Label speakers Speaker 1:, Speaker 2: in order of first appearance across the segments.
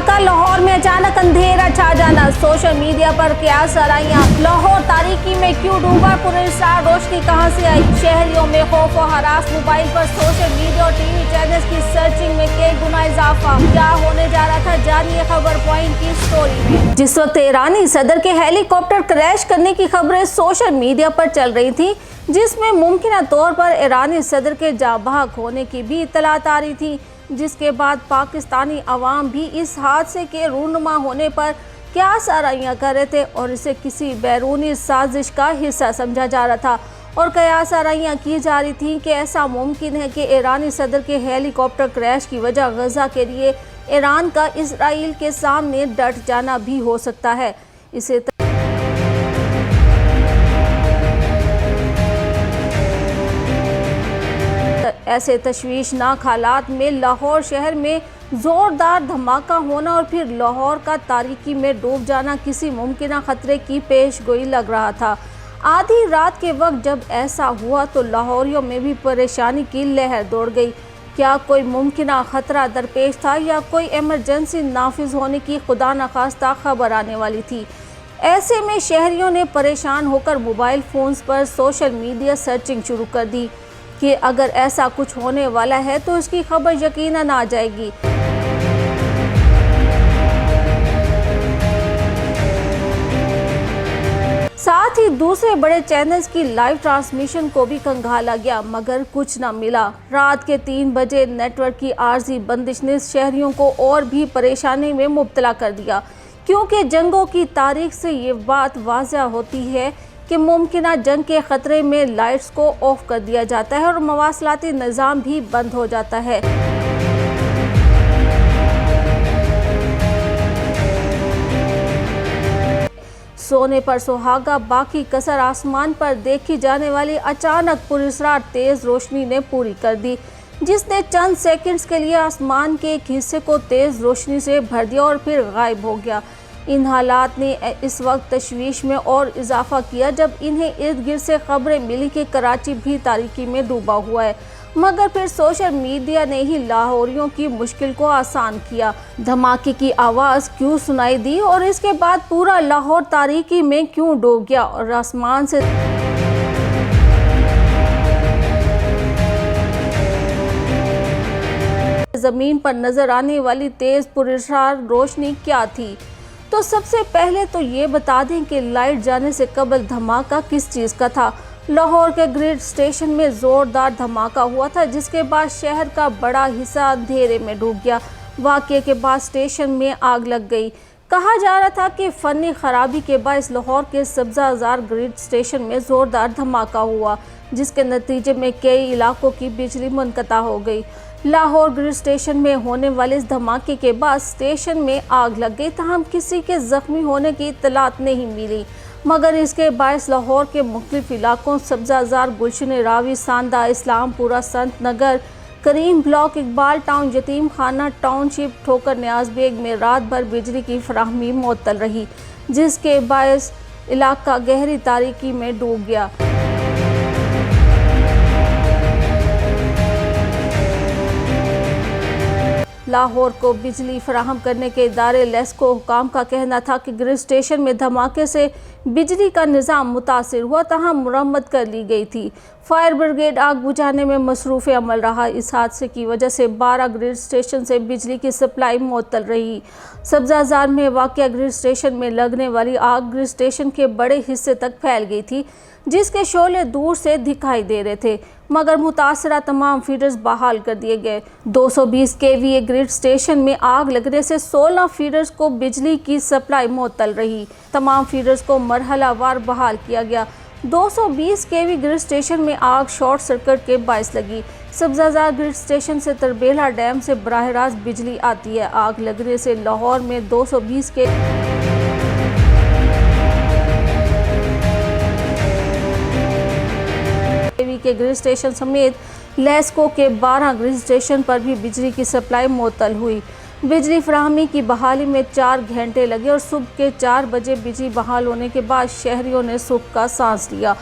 Speaker 1: का लाहौर में अचानक अंधेरा छा जाना, सोशल मीडिया पर क्या सराहियां। लाहौर तारीकी में क्यों डूबा, पुरस्कार रोशनी कहां से आई। शहरियों में खौफ और हरास, मोबाइल पर सोशल मीडिया और टीवी चैनल्स की सर्चिंग में कई गुना इजाफा। क्या होने जा रहा था, जानिए खबर पॉइंट की स्टोरी में। जिस वक्त ईरानी सदर के हेलीकॉप्टर क्रैश करने की खबरें सोशल मीडिया पर चल रही थी, जिसमें मुमकिन तौर पर ईरानी सदर के जाबाक होने की भी इत्तलात आ रही थी, जिसके बाद पाकिस्तानी अवाम भी इस हादसे के रूनुमा होने पर क्या सराहियां कर रहे थे और इसे किसी बैरूनी साजिश का हिस्सा समझा जा रहा था। और क्या सराहियां की जा रही थी कि ऐसा मुमकिन है कि ईरानी सदर के हेलीकॉप्टर क्रैश की वजह गजा के लिए ईरान का इसराइल के सामने डट जाना भी हो सकता है। इसे ऐसे तशवीशनाक हालात में लाहौर शहर में ज़ोरदार धमाका होना और फिर लाहौर का तारीकी में डूब जाना किसी मुमकिन ख़तरे की पेशगोई लग रहा था। आधी रात के वक्त जब ऐसा हुआ तो लाहौरियों में भी परेशानी की लहर दौड़ गई। क्या कोई मुमकिन ख़तरा दरपेश था या कोई इमरजेंसी नाफिज होने की खुदा न खास्ता खबर आने वाली थी। ऐसे में शहरियों ने परेशान होकर मोबाइल फ़ोन्स पर सोशल मीडिया सर्चिंग शुरू कर दी कि अगर ऐसा कुछ होने वाला है तो इसकी खबर यकीनन आ जाएगी। साथ ही दूसरे बड़े चैनल्स की लाइव ट्रांसमिशन को भी खंगाला गया, मगर कुछ न मिला। रात के 3 बजे नेटवर्क की आर्जी बंदिश ने शहरियों को और भी परेशानी में मुब्तला कर दिया, क्योंकि जंगों की तारीख से ये बात वाज़ह होती है कि मुमकिन जंग के ख़तरे में लाइट्स को ऑफ कर दिया जाता है और मवासलाती निज़ाम भी बंद हो जाता है। सोने पर सुहागा, बाकी कसर आसमान पर देखी जाने वाली अचानक पुरस्कार तेज़ रोशनी ने पूरी कर दी, जिसने चंद सेकंड्स के लिए आसमान के एक हिस्से को तेज़ रोशनी से भर दिया और फिर गायब हो गया। इन हालात ने इस वक्त तशवीश में और इजाफा किया जब इन्हें इर्द गिर्द से खबरें मिली कि कराची भी तारीकी में डूबा हुआ है, मगर फिर सोशल मीडिया ने ही लाहौरियों की मुश्किल को आसान किया। धमाके की आवाज़ क्यों सुनाई दी और इसके बाद पूरा लाहौर तारीकी में क्यों डूब गया और आसमान से ज़मीन पर नज़र आने वाली तेज़ पुरस्कार रोशनी क्या थी। तो सबसे पहले तो ये बता दें कि लाइट जाने से कबल धमाका किस चीज़ का था। लाहौर के ग्रिड स्टेशन में ज़ोरदार धमाका हुआ था, जिसके बाद शहर का बड़ा हिस्सा अंधेरे में डूब गया। वाक़ये के बाद स्टेशन में आग लग गई। कहा जा रहा था कि फ़नी खराबी के बायस लाहौर के सब्ज़ाज़ार ग्रिड स्टेशन में ज़ोरदार धमाका हुआ, जिसके नतीजे में कई इलाकों की बिजली मुनक़ता हो गई। लाहौर ग्रिड स्टेशन में होने वाले इस धमाके के बाद स्टेशन में आग लग गई, तहम किसी के ज़ख्मी होने की इत्तलात नहीं मिली, मगर इसके बायस लाहौर के मुख्तलिफ इलाकों सब्ज़ाज़ार, गुलशन रावी, सांदा, इस्लामपुरा, संत नगर, करीम ब्लॉक, इकबाल टाउन, यतीम खाना टाउनशिप, ठोकर न्याज बेग में रात भर बिजली की फराहमी मुअत्तल रही, जिसके बायस इलाका गहरी तारीकी में डूब गया। लाहौर को बिजली फराहम करने के इदारे लेस्को हुकाम का कहना था कि ग्रिड स्टेशन में धमाके से बिजली का निज़ाम मुतासिर हुआ, तहम मुरम्मत कर ली गई थी। फायर ब्रिगेड आग बुझाने में मसरूफ़ अमल रहा। इस हादसे की वजह से 12 ग्रिड स्टेशन से बिजली की सप्लाई मुअत्तल रही। सब्ज़ाज़ार में वाक़या ग्रिड स्टेशन में लगने वाली आग ग्रिड स्टेशन के बड़े हिस्से तक फैल गई थी, जिसके शोले दूर से दिखाई दे रहे थे, मगर मुतासरा तमाम फीडर्स बहाल कर दिए गए। 220 kVA ग्रिड स्टेशन में आग लगने से 16 फीडर्स को बिजली की सप्लाई मुअत्तल रही। तमाम फीडर्स को मरहलावार बहाल किया गया। 220 kV ग्रिड स्टेशन में आग शॉर्ट सर्किट के बायस लगी। सब्ज़ाज़ार ग्रिड स्टेशन से तरबेला डैम से बराह रास्त बिजली आती है। आग लगने से लाहौर में 220 kV के ग्रिड स्टेशन समेत लेस्को के 12 ग्रिड स्टेशन पर भी बिजली की सप्लाई मुअत्तल हुई। बिजली फराहमी की बहाली में 4 घंटे लगे और सुबह के 4 बजे बिजली बहाल होने के बाद शहरियों ने सुख का सांस लिया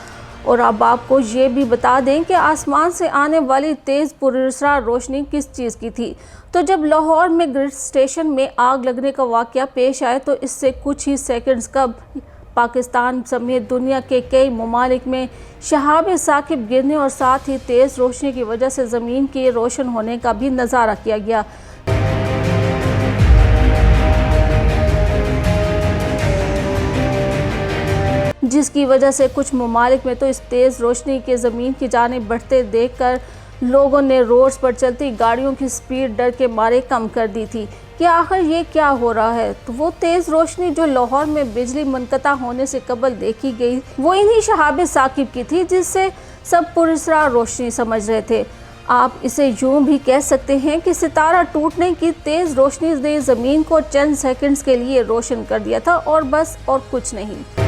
Speaker 1: और अब आपको ये भी बता दें कि आसमान से आने वाली तेज़ पुरस्कार रोशनी किस चीज़ की थी। तो जब लाहौर में ग्रिड स्टेशन में आग लगने का वाक़या पेश आया तो इससे कुछ ही सेकंड्स कबल पाकिस्तान समेत दुनिया के कई ममालिक में शहाब साकिब गिरने और साथ ही तेज़ रोशनी की वजह से ज़मीन के रोशन होने का भी नज़ारा किया गया। जिसकी वजह से कुछ ममालिक में तो इस तेज़ रोशनी के ज़मीन की जानिब बढ़ते देखकर लोगों ने रोड्स पर चलती गाड़ियों की स्पीड डर के मारे कम कर दी थी कि आखिर ये क्या हो रहा है। तो वो तेज़ रोशनी जो लाहौर में बिजली मुनक़ता होने से कबल देखी गई वो इन्हीं शहाब साकिब की थी, जिससे सब पुरस्कार रोशनी समझ रहे थे। आप इसे यूं भी कह सकते हैं कि सितारा टूटने की तेज़ रोशनी ने ज़मीन को चंद सेकंड्स के लिए रोशन कर दिया था और बस और कुछ नहीं।